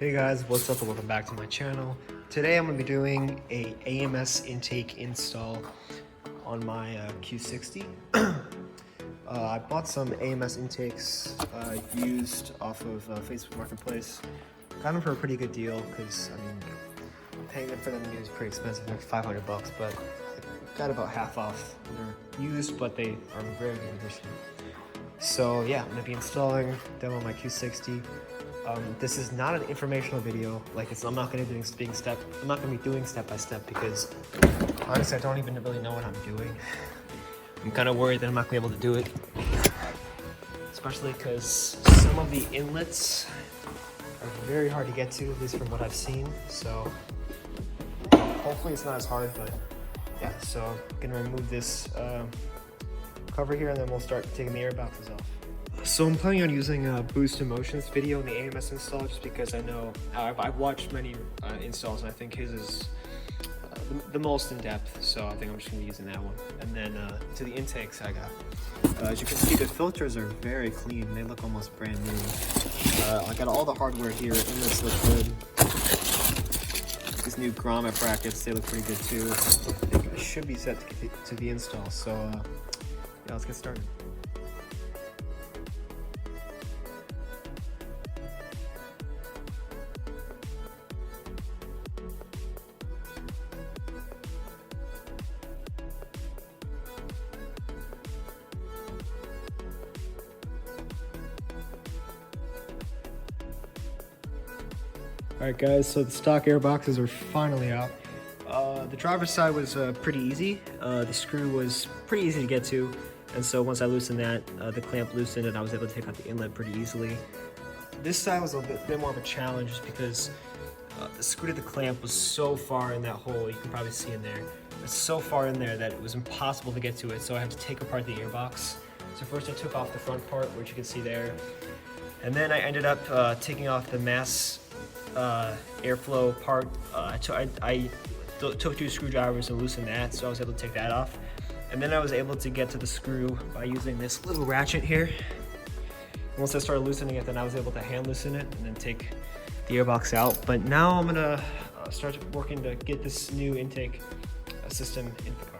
Hey guys, what's up and welcome back to my channel. Today I'm going to be doing a AMS intake install on my Q60. I bought some AMS intakes used off of Facebook Marketplace. Got them for a pretty good deal because, I mean, paying them for them new is pretty expensive, like 500 bucks, but I got about half off. They're used, but they are very good condition. So yeah, I'm going to be installing them on my Q60. This is not an informational video. I'm not going to be doing step by step because honestly, I don't even really know what I'm doing. I'm kind of worried that I'm not going to be able to do it, especially because some of the inlets are very hard to get to, at least from what I've seen. So hopefully it's not as hard, but yeah. So I'm going to remove this cover here, and then we'll start taking the air boxes off. So I'm planning on using a Boost Emotions video in the AMS install, just because I know I've watched many installs, and I think his is the most in depth. So I think I'm just going to be using that one. And then to the intakes I got. As you can see, the filters are very clean. They look almost brand new. I got all the hardware here. Inlets look good. These new grommet brackets, they look pretty good too. I think I should be set to the install. So yeah, let's get started. Alright guys, so the stock air boxes are finally out. The driver's side was pretty easy. The screw was pretty easy to get to, and so once I loosened that, the clamp loosened and I was able to take out the inlet pretty easily. This side was a bit more of a challenge just because the screw to the clamp was so far in that hole. You can probably see in there. It's so far in there that it was impossible to get to it, so I had to take apart the airbox. So first I took off the front part, which you can see there, and then I ended up taking off the mass airflow part. I took two screwdrivers and loosened that, so I was able to take that off. And then I was able to get to the screw by using this little ratchet here. And once I started loosening it, then I was able to hand loosen it and then take the airbox out. But now I'm gonna start working to get this new intake system in the car.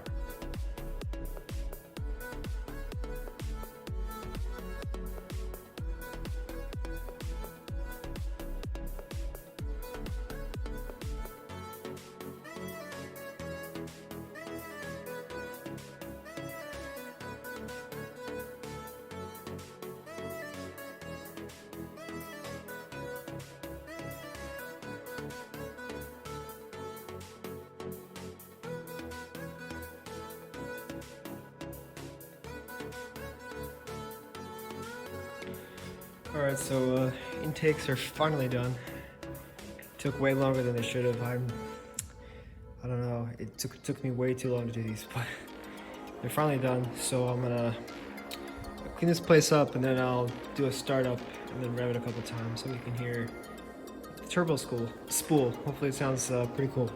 Alright, so intakes are finally done. Took way longer than they should have. I don't know, it took me way too long to do these, but they're finally done. So I'm gonna clean this place up, and then I'll do a startup and then rev it a couple times so you can hear the turbo spool. Hopefully it sounds pretty cool.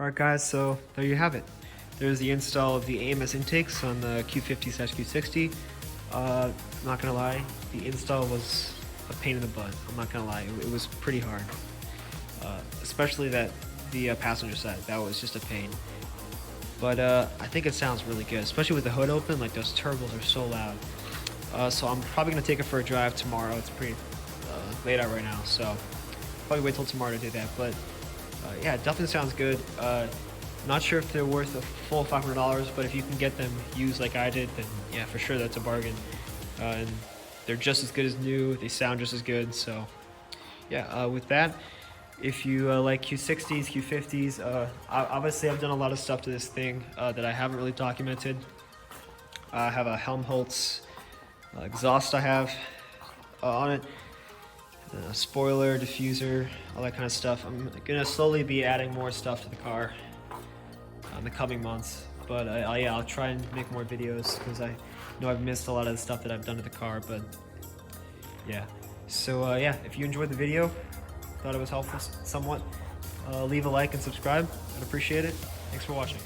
Alright guys, so there you have it. There's the install of the AMS intakes on the Q50/Q60. I'm not gonna lie, the install was a pain in the butt. I'm not gonna lie, it was pretty hard. Especially the passenger side, that was just a pain. But I think it sounds really good, especially with the hood open. Like, those turbos are so loud. So I'm probably gonna take it for a drive tomorrow. It's pretty late out right now, so probably wait till tomorrow to do that. But yeah, it definitely sounds good. Not sure if they're worth a full $500, but if you can get them used like I did, then yeah, for sure that's a bargain. And they're just as good as new. They sound just as good. So yeah, with that, if you like Q60s, Q50s, obviously I've done a lot of stuff to this thing that I haven't really documented. I have a Helmholtz exhaust I have on it, a spoiler, diffuser, all that kind of stuff. I'm gonna slowly be adding more stuff to the car in the coming months, but yeah, I'll try and make more videos because I know I've missed a lot of the stuff that I've done to the car. But yeah, so yeah, if you enjoyed the video, thought it was helpful somewhat, leave a like and subscribe. I'd appreciate it. Thanks for watching.